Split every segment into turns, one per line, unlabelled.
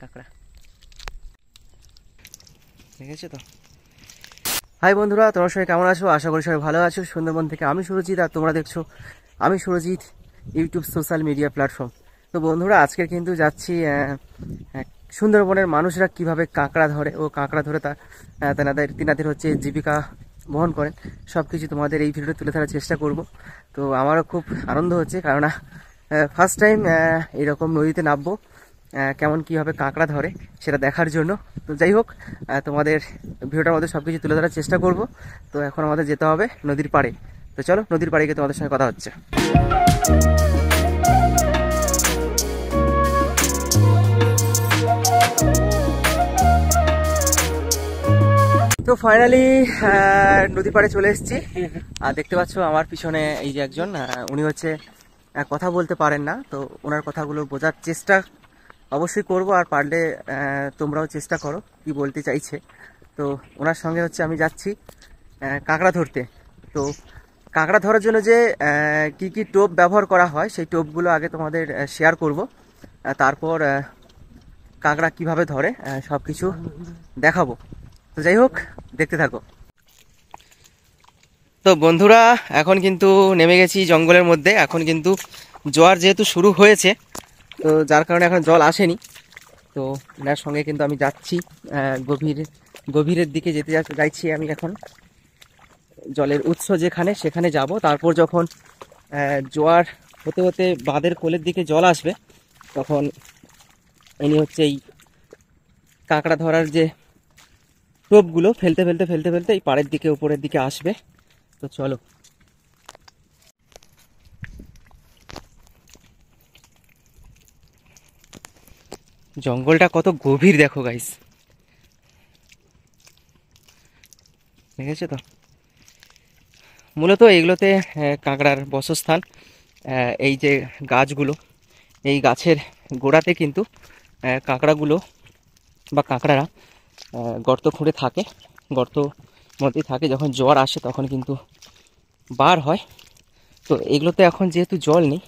কাঁকড়া দেখেছো তো। হাই বন্ধুরা, তোমার সবাই কেমন আছো? আশা করি সবাই ভালো আছো। সুন্দরবন থেকে আমি সুরজিৎ, আর তোমরা দেখছো আমি Surajit YouTube social media platform. তো বন্ধুরা, আজকে কিন্তু যাচ্ছি সুন্দরবনের মানুষরা কিভাবে কাঁকড়া ধরে ও কাঁকড়া ধরে তিনাদের হচ্ছে জীবিকা বহন করেন, সব কিছু তোমাদের এই ভিডিওতে তুলে ধরার চেষ্টা করব। তো আমারও খুব আনন্দ হচ্ছে, কেননা ফার্স্ট টাইম এরকম নদীতে নামবো, কেমন কীভাবে কাঁকড়া ধরে সেটা দেখার জন্য। তো যাই হোক, তোমাদের ভিডিওটার মধ্যে সব কিছু তুলে ধরার চেষ্টা করব। তো এখন আমাদের যেতে হবে নদীর পাড়ে। তো চলো, নদীর পাড়ে গিয়ে তোমাদের সঙ্গে কথা হচ্ছে। তো ফাইনালি নদী পাড়ে চলে এসেছি। আর দেখতে পাচ্ছ আমার পিছনে এই যে একজন, উনি হচ্ছে কথা বলতে পারেন না। তো ওনার কথাগুলো বোঝার চেষ্টা অবশ্যই করব, আর পারলে তোমরাও চেষ্টা করো কি বলতে চাইছে। তো ওনার সঙ্গে হচ্ছে আমি যাচ্ছি কাঁকড়া ধরতে। তো কাঁকড়া ধরার জন্য যে কি কি টোপ ব্যবহার করা হয় সেই টোপগুলো আগে তোমাদের শেয়ার করব, তারপর কাঁকড়া কিভাবে ধরে সব কিছু দেখাবো। তো যাই হোক, দেখতে থাকো। তো বন্ধুরা, এখন কিন্তু নেমে গেছি জঙ্গলের মধ্যে। এখন কিন্তু জোয়ার যেহেতু শুরু হয়েছে, তো যার কারণে এখন জল আসেনি। তো এনার সঙ্গে কিন্তু আমি যাচ্ছি গভীরের দিকে যাইছি আমি এখন। জলের উৎস যেখানে সেখানে যাব, তারপর যখন জোয়ার হতে হতে বাঁধের কোলের দিকে জল আসবে, তখন ইনি হচ্ছে এই কাঁকড়া ধরার যে টোপগুলো ফেলতে ফেলতে ফেলতে ফেলতে এই পাড়ের দিকে উপরের দিকে আসবে। তো চলো। জঙ্গলটা কত গভীর দেখো গাইস, দেখেছো তো। মূলত এইগুলোতে কাঁকড়ার বাসস্থান। এই যে গাছগুলো, এই গাছের গোড়াতে কিন্তু কাঁকড়াগুলো বা কাঁকড়ারা গর্ত খুঁড়ে থাকে, গর্ত মধ্যে থাকে। যখন জোয়ার আসে তখন কিন্তু বার হয়। তো এগুলোতে এখন যেহেতু জল নেই,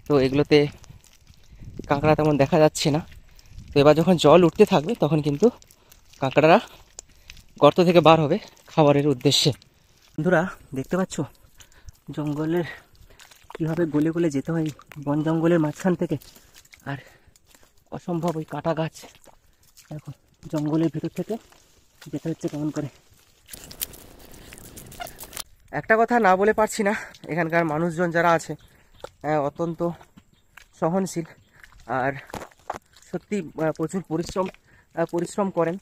তো এগুলোতে কাঁকড়া তেমন দেখা যাচ্ছে না। তো এবার যখন জল উঠতে থাকবে তখন কিন্তু কাঁকড়ারা গর্ত থেকে বার হবে খাবারের উদ্দেশ্যে। বন্ধুরা, দেখতে পাচ্ছ জঙ্গলের কীভাবে গলে গলে যেতে হয় বন জঙ্গলের মাঝখান থেকে। আর অসম্ভব ওই কাটা গাছ, দেখো জঙ্গলের ভিতর থেকে যেতে হচ্ছে কেমন করে। একটা কথা না বলে পারছি না, এখানকার মানুষজন যারা আছে অত্যন্ত সহনশীল, আর সত্যি প্রচুর পরিশ্রম করেন।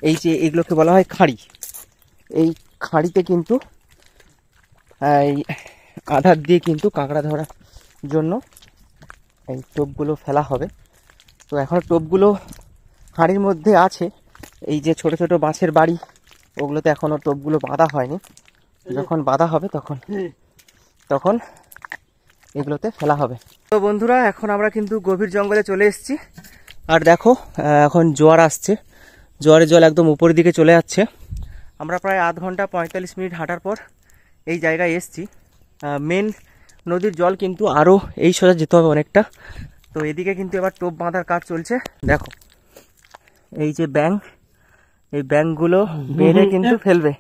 এই যে এগুলোকে বলা হয় খাঁড়ি, এই খাঁড়িতে কিন্তু এই আধার দিয়ে কিন্তু কাঁকড়া ধরার জন্য এই টোপগুলো ফেলা হবে। তো এখন টোপগুলো হাঁড়ির মধ্যে আছে। এই যে ছোট ছোট বাঁশের বাড়ি, ওগুলোতে এখনও টোপগুলো বাঁধা হয়নি। যখন বাঁধা হবে তখন তখন এগুলোতে ফেলা হবে। তো বন্ধুরা, এখন আমরা কিন্তু গভীর জঙ্গলে চলে এসেছি। আর দেখো এখন জোয়ার আসছে, জোয়ারের জল একদম উপরের দিকে চলে যাচ্ছে। আমরা প্রায় আধ ঘন্টা 45 মিনিট হাঁটার পর এই জায়গায় এসেছি। মেন নদীর জল কিন্তু আরও এই সোজা যেতে হবে অনেকটা। তো এদিকে কিন্তু এবার টোপ বাঁধার কাজ চলছে। দেখো এই যে এই ব্যাঙগুলো বেঁধে কিন্তু ফেলবে।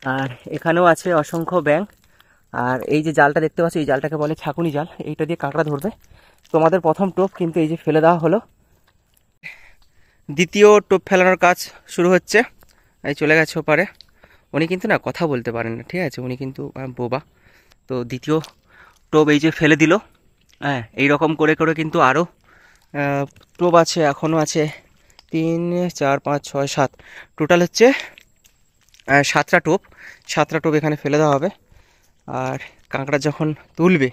আর এখানেও আছে অসংখ্য ব্যাঙ। আর এই যে জালটা দেখতে পাচ্ছ, এই জালটাকে বলে ছাকুনি জাল, এইটা দিয়ে কাঁকড়া ধরবে। তোমাদের প্রথম টোপ কিন্তু এই যে ফেলে দেওয়া হলো। দ্বিতীয় টোপ ফেলানোর কাজ শুরু হচ্ছে। এই চলে গেছে ওপারে। উনি কিন্তু না কথা বলতে পারেন না, ঠিক আছে, উনি কিন্তু বোবা। তো দ্বিতীয় টোপ এই যে ফেলে দিল। হ্যাঁ, এইরকম করে করে কিন্তু আরও টোপ আছে, এখনও আছে 3 4 5 6 7, টোটাল হচ্ছে 7টা টোপ। 7টা টোপ এখানে ফেলে দেওয়া হবে। আর কাঁকড়া যখন তুলবে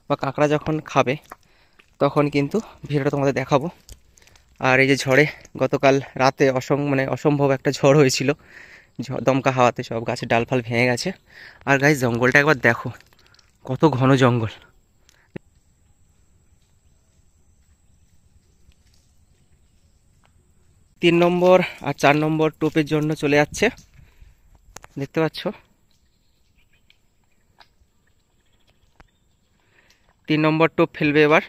বা কাঁকড়া যখন খাবে তখন কিন্তু ভিডিওটা তোমাদের দেখাবো। আর এই যে ঝড়ে গতকাল রাতে অসম্ভব একটা ঝড় হয়েছিল, দমকা হাওয়াতে সব গাছের ডালফাল ভেঙে গেছে। আর গাইস, জঙ্গলটা একবার দেখো, কত ঘন জঙ্গল। 3 নম্বর আর 4 নম্বর টোপের জন্য চলে যাচ্ছে, দেখতে পাচ্ছ। 3 নম্বর টোপ ফেলবে এবার,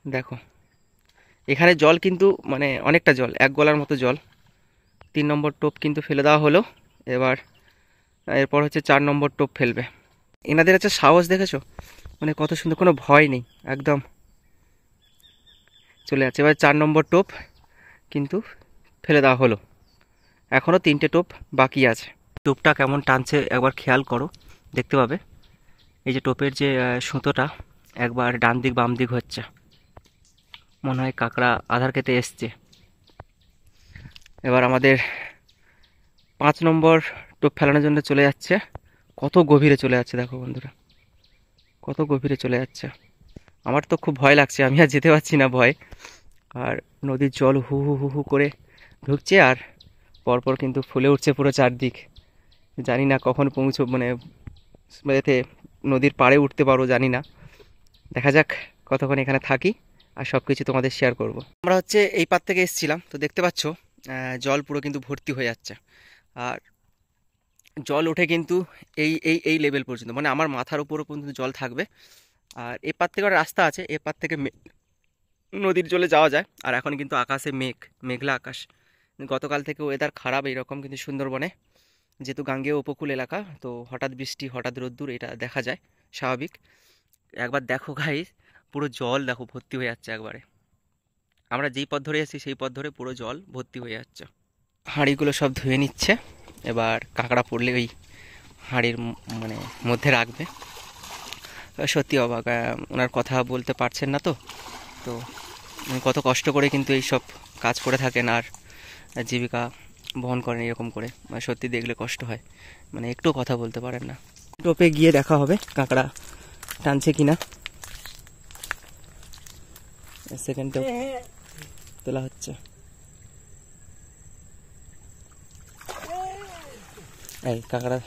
দেখো এখানে জল কিন্তু মানে অনেকটা জল, এক গলার মতো জল। 3 নম্বর টোপ কিন্তু ফেলে দেওয়া হলো। এরপর হচ্ছে 4 নম্বর টোপ ফেলবে। এনাদের হচ্ছে সাহস দেখেছো, মানে কত সুন্দর, কোনো ভয় নেই, একদম চলে যাচ্ছে। এবার 4 নম্বর টোপ কিন্তু ফেলে দেওয়া হলো। এখনও 3টে টোপ বাকি আছে। টোপটা কেমন টানছে একবার খেয়াল করো, দেখতে পাবে। এই যে টোপের যে সুতোটা একবার ডান দিক বাম দিক হচ্ছে, মনে হয় কাঁকড়া আধার খেতে এসছে। এবার আমাদের 5 নম্বর টোপ ফেলানোর জন্য চলে যাচ্ছে। কত গভীরে চলে যাচ্ছে দেখো বন্ধুরা, কত গভীরে চলে যাচ্ছে। আমার তো খুব ভয় লাগছে, আমি আর যেতে পারছি না ভয়। আর নদীর জল হু হু হু হু করে ঢুকছে, আর পরপর কিন্তু ফুলে উঠছে পুরো চারদিক। জানি না কখন মানে এতে নদীর পাড়ে উঠতে পারবো জানি না, দেখা যাক কতক্ষণ এখানে থাকি আর সব কিছু তোমাদের শেয়ার করব। আমরা হচ্ছে এই পার থেকে এসেছিলাম, তো দেখতে পাচ্ছ জল পুরো কিন্তু ভর্তি হয়ে যাচ্ছে। আর জল ওঠে কিন্তু এই এই এই লেভেল পর্যন্ত, মানে আমার মাথার উপরও পর্যন্ত জল থাকবে। আর এপার থেকে রাস্তা আছে, এপার থেকে নদীর জলে যাওয়া যায়। আর এখন কিন্তু আকাশে মেঘলা আকাশ। গতকাল থেকে ওয়েদার খারাপ এইরকম কিন্তু সুন্দরবনে, যেহেতু গাঙ্গেয় উপকূল এলাকা, তো হঠাৎ বৃষ্টি হঠাৎ রোদ্দুর এটা দেখা যায়, স্বাভাবিক। একবার দেখো গাইস, পুরো জল দেখো ভর্তি হয়ে যাচ্ছে একবারে। আমরা যেই পথ ধরে এসেছি সেই পথ ধরে পুরো জল ভর্তি হয়ে যাচ্ছে। হাঁড়িগুলো সব ধুয়ে নিচ্ছে, এবার কাঁকড়া পড়লে ওই হাঁড়ির মানে মধ্যে রাখবে। সত্যি অবাক, ওনার কথা বলতে পারছেন না, তো তো কত কষ্ট করে কিন্তু এই সব কাজ করে থাকেন আর জীবিকা বহন করেন এরকম করে। মানে সত্যি দেখলে কষ্ট হয়, মানে একটু কথা বলতে পারেন না। টোপে গিয়ে দেখা হবে কাঁকড়া টানছে কিনা। সেকেন্ড টোপ তোলা হচ্ছে। এই কাঁকড়া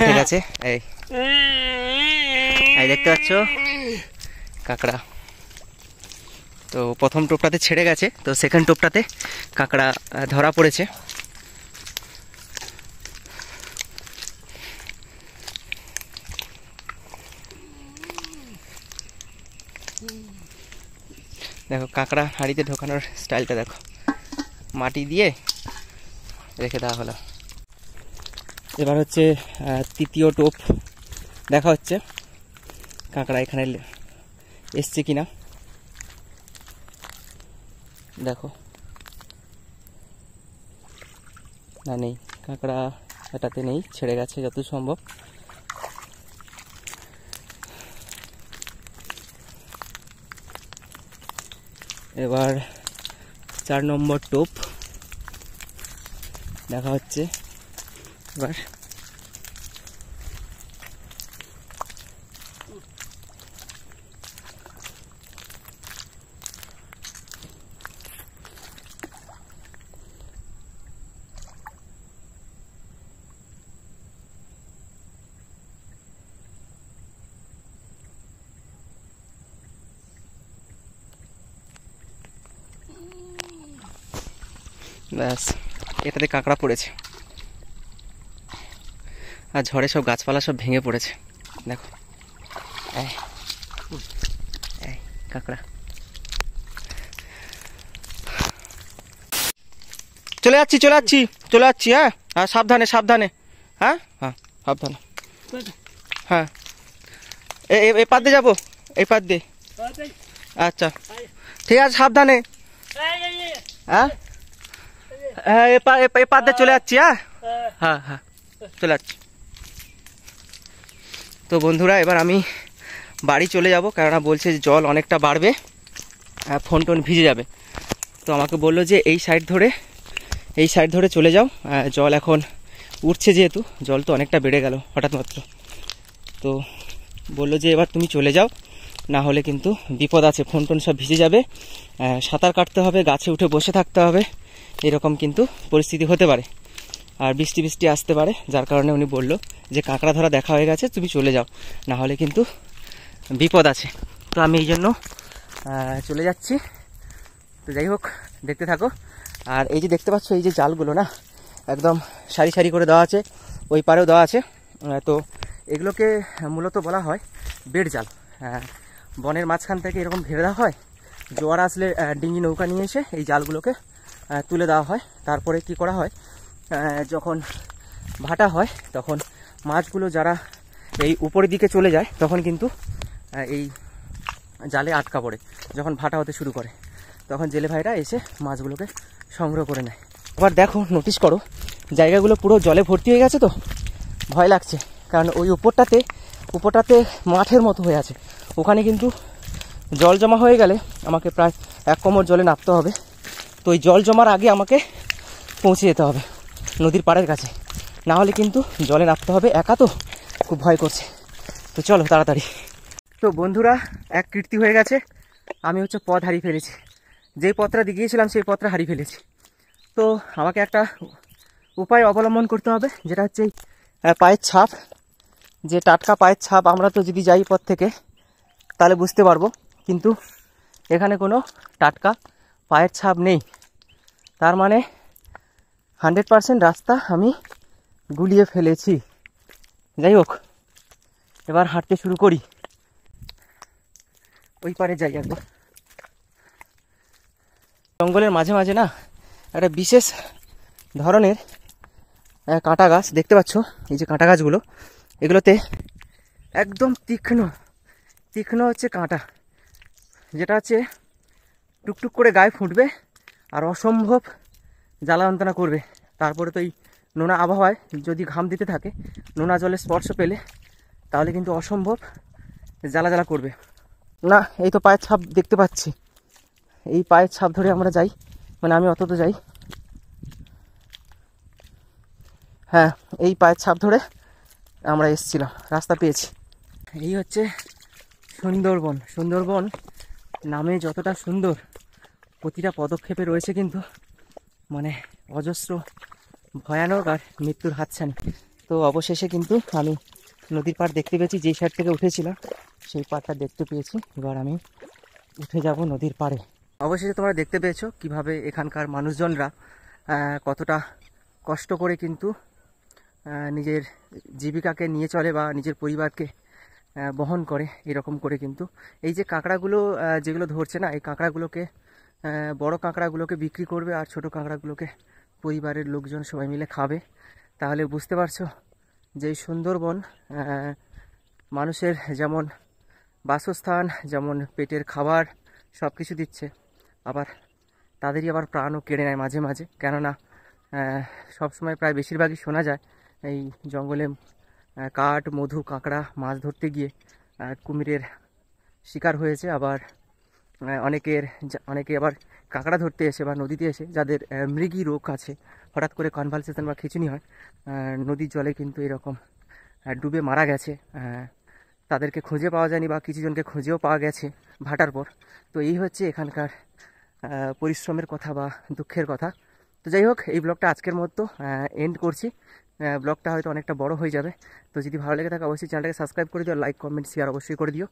ঠিক আছে, এই দেখতে পাচ্ছ কাঁকড়া। তো প্রথম টোপটাতে ছেড়ে গেছে, তো সেকেন্ড টোপটাতে কাঁকড়া ধরা পড়েছে। দেখো কাঁকড়া হাঁড়িতে ঢোকানোর স্টাইলটা দেখো, মাটি দিয়ে রেখে দেওয়া হলো। এবার হচ্ছে তৃতীয় টোপ দেখা হচ্ছে, কাঁকড়া এখানে এসছে কিনা দেখো। না নেই, কাঁকড়া এটাতে নেই, ছেড়ে গেছে যত সম্ভব। এবার 4 নম্বর টোপ দেখা হচ্ছে। এবার ব্যাস, এটাতে কাঁকড়া পড়েছে। আর ঝড়ে সব গাছপালা সব ভেঙে পড়েছে দেখো। কাঁকড়া চলে যাচ্ছি। হ্যাঁ হ্যাঁ, সাবধানে। হ্যাঁ হ্যাঁ সাবধানে। হ্যাঁ এই পার দিয়ে যাবো, এই পার দিয়ে। আচ্ছা ঠিক আছে, সাবধানে। হ্যাঁ হ্যাঁ এই পার দিয়ে চলে যাচ্ছি। হ্যাঁ হ্যাঁ চলে যাচ্ছি। তো বন্ধুরা এবার আমি বাড়ি চলে যাব, কেননা বলছে যে জল অনেকটা বাড়বে, ফোন টোন ভিজে যাবে। তো আমাকে বললো যে এই সাইড ধরে চলে যাও, জল এখন উঠছে, যেহেতু জল তো অনেকটা বেড়ে গেল হঠাৎ মাত্র। তো বললো যে এবার তুমি চলে যাও, না হলে কিন্তু বিপদ আছে, ফোন টোন সব ভিজে যাবে, সাঁতার কাটতে হবে, গাছে উঠে বসে থাকতে হবে, এরকম কিন্তু পরিস্থিতি হতে পারে। আর বৃষ্টি আসতে পারে, যার কারণে উনি বললো যে কাঁকড়া ধরা দেখা হয়ে গেছে, তুমি চলে যাও, না হলে কিন্তু বিপদ আছে। তো আমি এই জন্য চলে যাচ্ছি। তো যাই হোক, দেখতে থাকো। আর এই যে দেখতে পাচ্ছ, এই যে জালগুলো না একদম সারি করে দেওয়া আছে, ওই পারেও দেওয়া আছে। তো এগুলোকে মূলত বলা হয় বেড় জাল। বনের মাঝখান থেকে এরকম ঘিরে দেওয়া হয়, জোয়ার আসলে ডিঙি নৌকা নিয়ে এসে এই জালগুলোকে তুলে দেওয়া হয়। তারপরে কি করা হয়, যখন ভাটা হয় তখন মাছগুলো যারা এই উপরের দিকে চলে যায় তখন কিন্তু এই জালে আটকা পড়ে। যখন ভাটা হতে শুরু করে তখন জেলে ভাইরা এসে মাছগুলোকে সংগ্রহ করে নেয়। আবার দেখো, নোটিশ করো, জায়গাগুলো পুরো জলে ভর্তি হয়ে গেছে, তো ভয় লাগছে। কারণ ওই উপরটাতে মাঠের মতো হয়ে আছে, ওখানে কিন্তু জল জমা হয়ে গেলে আমাকে প্রায় 1 কোমর জলে নামতে হবে। তো ওই জল জমার আগে আমাকে পৌঁছে যেতে হবে নদীর পাড়ের কাছে, না হলে কিন্তু জলে নামতে হবে। একা তো খুব ভয় করছে, তো চলো তাড়াতাড়ি। তো বন্ধুরা, এক কীর্তি হয়ে গেছে, আমি পথ হারিয়ে ফেলেছি। যেই পথটা দিয়েছিলাম সেই পথটা হারিয়ে ফেলেছি। তো আমাকে একটা উপায় অবলম্বন করতে হবে, যেটা হচ্ছে পায়ের ছাপ, যে টাটকা পায়ের ছাপ। আমরা তো যদি যাই পথ থেকে তাহলে বুঝতে পারবো, কিন্তু এখানে কোনো টাটকা পায়ের ছাপ নেই। তার মানে 100% রাস্তা আমি গুলিয়ে ফেলেছি। যাই হোক, এবার হাঁটতে শুরু করি। ওই পারে যাই একবার। জঙ্গলের মাঝে মাঝে না একটা বিশেষ ধরনের কাঁটা গাছ দেখতে পাচ্ছ। এই যে কাঁটা গাছগুলো, এগুলোতে একদম তীক্ষ্ণ হচ্ছে কাঁটা, যেটা হচ্ছে টুকটুক করে গায়ে ফুটবে আর অসম্ভব জ্বালা যন্ত্রণা করবে। তারপরে তো এই নোনা আবহাওয়ায় যদি ঘাম দিতে থাকে, নোনা জলের স্পর্শ পেলে তাহলে কিন্তু অসম্ভব জ্বালা করবে। না, এই তো পায়ের ছাপ দেখতে পাচ্ছি। এই পায়ের ছাপ ধরে আমরা যাই, মানে আমি অত তো যাই। হ্যাঁ, এই পায়ের ছাপ ধরে আমরা এসেছিলাম, রাস্তা পেয়েছি। এই হচ্ছে সুন্দরবন। সুন্দরবন নামে যতটা সুন্দর, প্রতিটা পদক্ষেপে রয়েছে কিন্তু মানে অজস্র ভয়ানক আর মৃত্যুর হাতছানি। তো অবশেষে কিন্তু আমি নদীর পাড় দেখতে পেয়েছি। যেই সাইড থেকে উঠেছিলাম সেই পাড়টা দেখতে পেয়েছি। এবার আমি উঠে যাব নদীর পাড়ে। অবশেষে তোমরা দেখতে পেয়েছো কিভাবে এখানকার মানুষজনরা কতটা কষ্ট করে কিন্তু নিজের জীবিকাকে নিয়ে চলে বা নিজের পরিবারকে বহন করে। এরকম করে কিন্তু এই যে কাঁকড়াগুলো যেগুলো ধরছে না, এই কাঁকড়াগুলোকে, বড় কাঁকড়াগুলোকে বিক্রি করবে আর ছোট কাঁকড়াগুলোকে পরিবারের লোকজন সবাই মিলে খাবে। তাহলে বুঝতে পারছো যে এই সুন্দরবন মানুষের যেমন বাসস্থান, যেমন পেটের খাবার সব কিছু দিচ্ছে, আবার তাদেরই আবার প্রাণও কেড়ে নেয় মাঝে মাঝে। কেননা সবসময় প্রায় বেশিরভাগই শোনা যায় এই জঙ্গলে কাঠ, মধু, কাঁকড়া মাছ ধরতে গিয়ে কুমিরের শিকার হয়েছে। আবার অনেকে আবার কাঁকড়া ধরতে এসে বা নদীতে এসে যাদের মৃগী রোগ আছে, হঠাৎ করে কনভালসেশন বা খিঁচুনি হয়, নদীর জলে কিন্তু এরকম ডুবে মারা গেছে। তাদেরকে খুঁজে পাওয়া যায়নি বা কিছু জনকে খুঁজেও পাওয়া গেছে ভাটার পর। তো এই হচ্ছে এখানকার পরিশ্রমের কথা বা দুঃখের কথা। তো যাই হোক, এই ব্লগটা আজকের মতো এন্ড করছি। ব্লগটা হয়তো অনেকটা বড় হয়ে যাবে। তো যদি ভালো লেগে থাকে অবশ্যই চ্যানেলটাকে সাবস্ক্রাইব করে দিও, লাইক, কমেন্ট, শেয়ার অবশ্যই করে দিও।